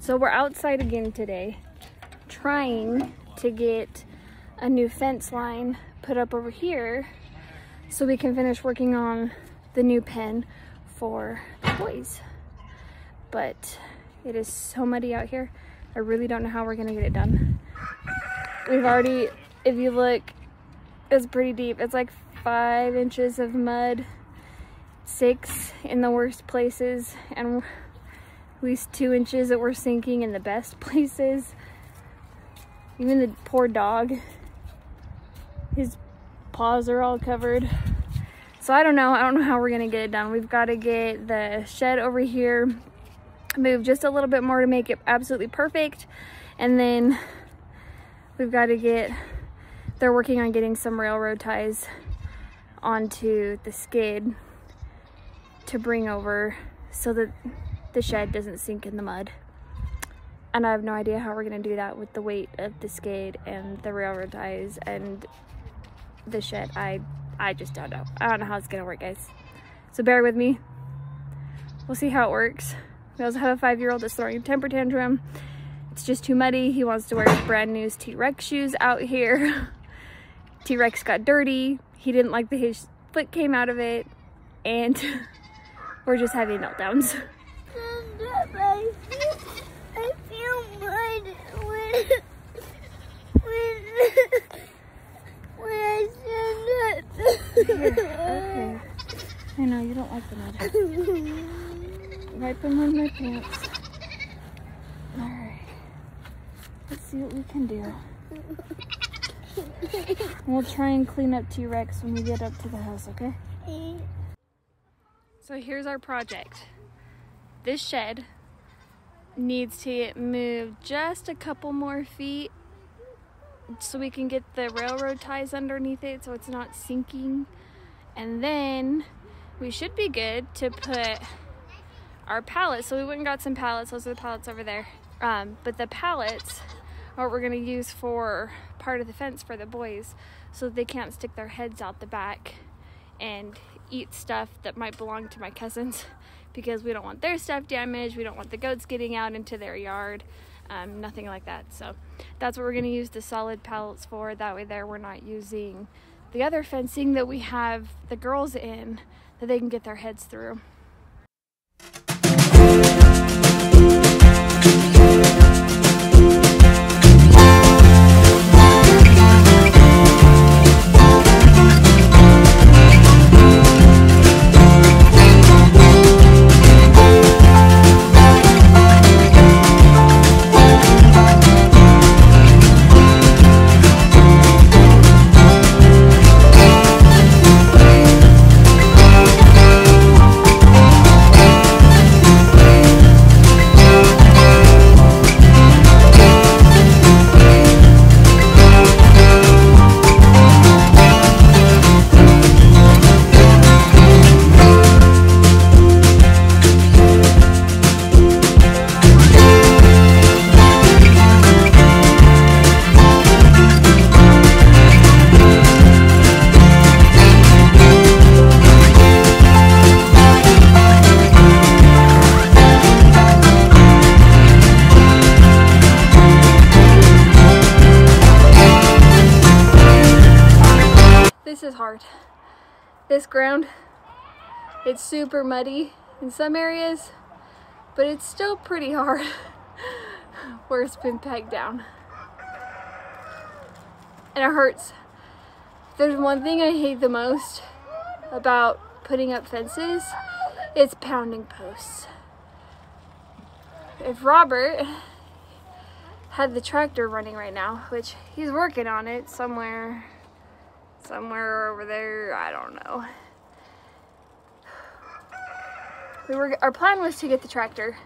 So we're outside again today, trying to get a new fence line put up over here so we can finish working on the new pen for the boys. But it is so muddy out here. I really don't know how we're gonna get it done. We've already, if you look, it's pretty deep. It's like 5 inches of mud, 6 in the worst places, and at least 2 inches that we're sinking in the best places. Even the poor dog, his paws are all covered. So I don't know how we're gonna get it done. We've got to get the shed over here moved just a little bit more to make it absolutely perfect, and then we've got to get, they're working on getting some railroad ties onto the skid to bring over so that the shed doesn't sink in the mud. And I have no idea how we're gonna do that with the weight of the skid and the railroad ties and the shed. I just don't know. I don't know how it's gonna work, guys. So bear with me. We'll see how it works. We also have a 5-year-old that's throwing a temper tantrum. It's just too muddy. He wants to wear his brand new T-Rex shoes out here. T-Rex got dirty. He didn't like that his foot came out of it, and we're just having meltdowns. I feel mud when I stand up. Okay. I know you don't like the mud. Wipe them on my pants. Alright. Let's see what we can do. We'll try and clean up T-Rex when we get up to the house, okay? So here's our project. This shed needs to get moved just a couple more feet so we can get the railroad ties underneath it so it's not sinking. And then we should be good to put our pallets. So we went and got some pallets. Those are the pallets over there. But the pallets are what we're gonna use for part of the fence for the boys so they can't stick their heads out the back and eat stuff that might belong to my cousins, because we don't want their stuff damaged. We don't want the goats getting out into their yard, nothing like that. So that's what we're gonna use the solid pallets for. That way there we're not using the other fencing that we have the girls in that they can get their heads through. This is hard. This ground, it's super muddy in some areas, but it's still pretty hard where it's been pegged down. And it hurts. There's one thing I hate the most about putting up fences, it's pounding posts. If Robert had the tractor running right now, which he's working on it somewhere over there, I don't know. Our plan was to get the tractor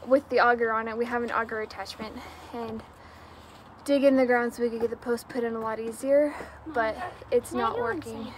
with the auger on it. We have an auger attachment, and dig in the ground so we could get the post put in a lot easier, but it's not working.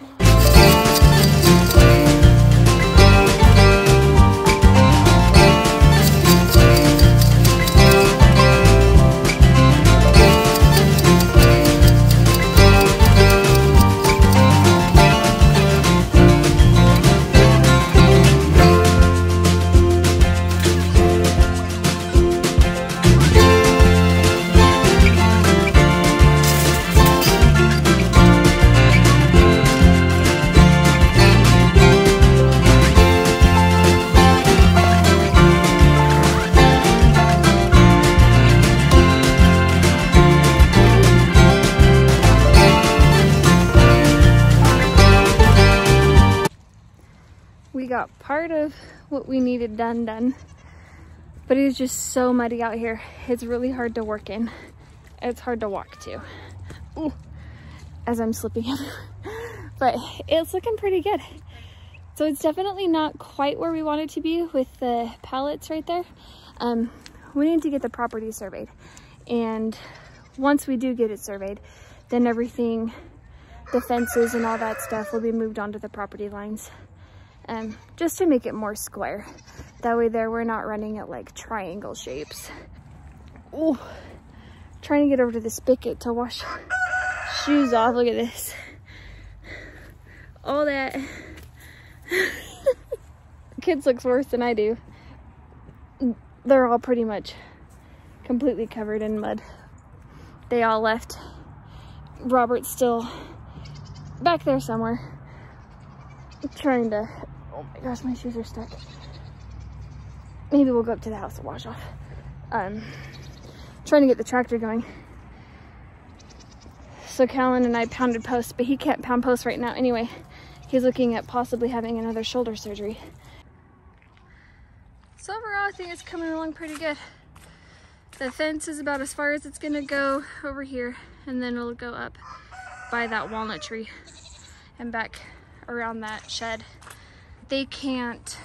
part of what we needed done. But it is just so muddy out here. It's really hard to work in. It's hard to walk to. Ooh, as I'm slipping everywhere. But it's looking pretty good. So it's definitely not quite where we want it to be with the pallets right there. We need to get the property surveyed. And once we do get it surveyed, then everything, the fences and all that stuff will be moved onto the property lines. Just to make it more square. That way there we're not running at like triangle shapes. Ooh, trying to get over to the spigot to wash shoes off. Look at this. All that. Kids looks worse than I do. They're all pretty much completely covered in mud. They all left. Robert's still back there somewhere. Trying to, oh my gosh, my shoes are stuck. Maybe we'll go up to the house to wash off. Trying to get the tractor going. So Callan and I pounded posts, but he can't pound posts right now anyway. He's looking at possibly having another shoulder surgery. So overall, I think it's coming along pretty good. The fence is about as far as it's gonna go over here, and then it'll go up by that walnut tree and back around that shed. They can't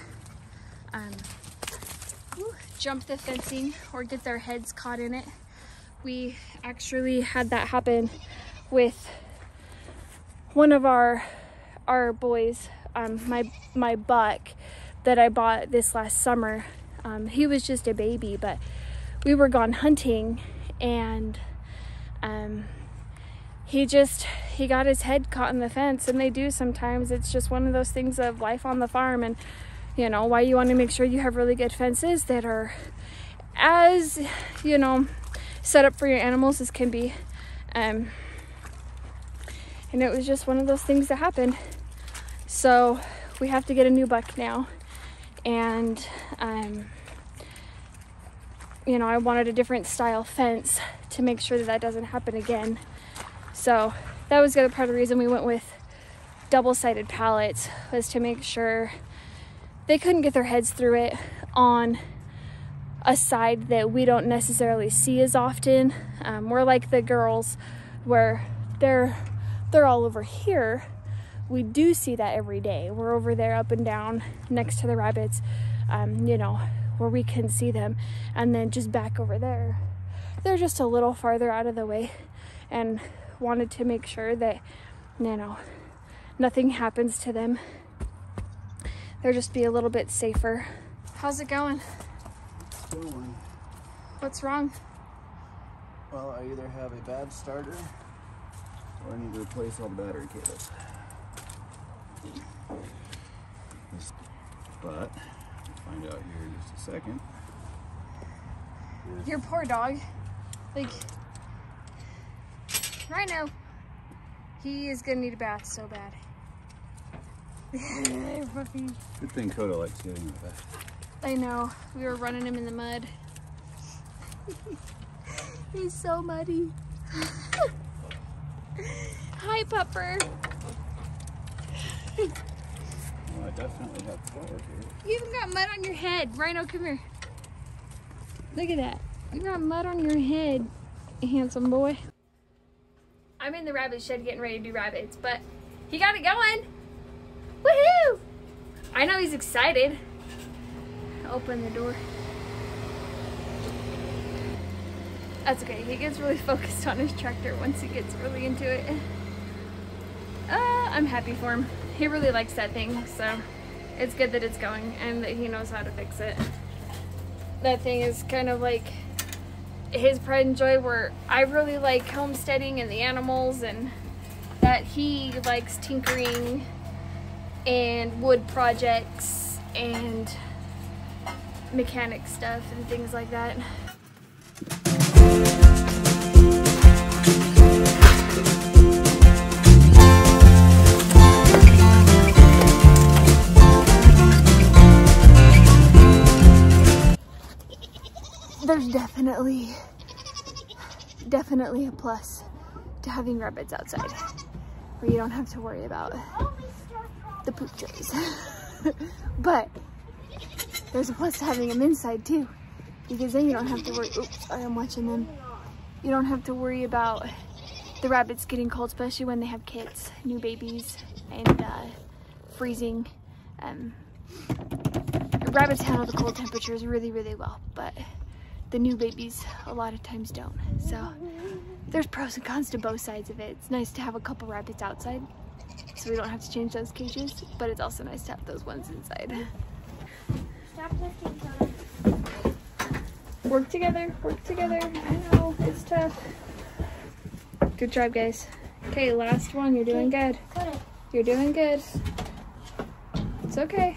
jump the fencing or get their heads caught in it. We actually had that happen with one of our boys, my buck that I bought this last summer. He was just a baby, but we were gone hunting, and he got his head caught in the fence, and they do sometimes. It's just one of those things of life on the farm, and you know why you want to make sure you have really good fences that are as, you know, set up for your animals as can be. And it was just one of those things that happened. So we have to get a new buck now, and you know, I wanted a different style fence to make sure that that doesn't happen again. So that was the other part of the reason we went with double-sided pallets, was to make sure they couldn't get their heads through it on a side that we don't necessarily see as often. We're like the girls where they're all over here. We do see that every day. We're over there up and down next to the rabbits, you know, where we can see them. And then just back over there, they're just a little farther out of the way, and wanted to make sure that, you know, nothing happens to them. They'll just be a little bit safer. How's it going? It's going. What's wrong? Well, I either have a bad starter or I need to replace all the battery cables. But find out here in just a second. Your poor dog. Like, right now, he is gonna need a bath so bad. Puppy. Good thing Coda likes getting in the bath. I know. We were running him in the mud. He's so muddy. Hi, pupper. Well, I definitely have flour here. You even got mud on your head. Rhino, come here. Look at that. You got mud on your head, handsome boy. I'm in the rabbit shed getting ready to do rabbits, but he got it going. Woohoo! I know he's excited. Open the door. That's okay. He gets really focused on his tractor once he gets really into it. I'm happy for him. He really likes that thing, so it's good that it's going and that he knows how to fix it. That thing is kind of like his pride and joy, where I really like homesteading and the animals, and that he likes tinkering and wood projects and mechanic stuff and things like that. There's definitely a plus to having rabbits outside, where you don't have to worry about the poop trays. But there's a plus to having them inside too, because then you don't have to worry. Oops, sorry, I'm watching them. You don't have to worry about the rabbits getting cold, especially when they have kits, new babies, and freezing. Rabbits handle the cold temperatures really, really well, but the new babies a lot of times don't. So there's pros and cons to both sides of it. It's nice to have a couple rabbits outside so we don't have to change those cages, but it's also nice to have those ones inside. Stop lifting, Connor. Work together, work together. I know, it's tough. Good job, guys. Okay, last one. You're doing good. You're doing good. It's okay.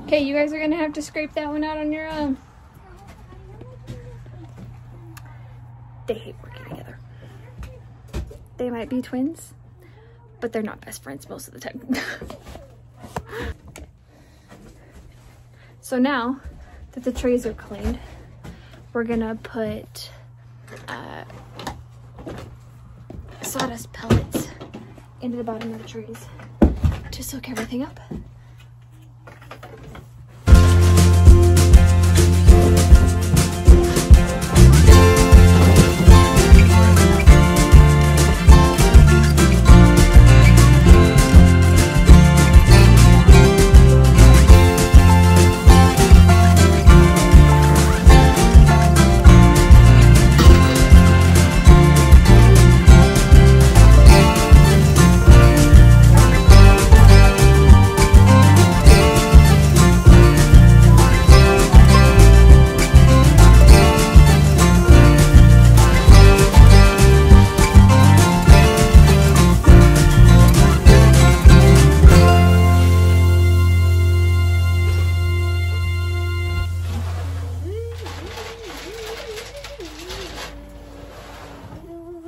Okay, you guys are gonna have to scrape that one out on your own. They hate working together. They might be twins, but they're not best friends most of the time. So now that the trays are cleaned, we're gonna put sawdust pellets into the bottom of the trays to soak everything up.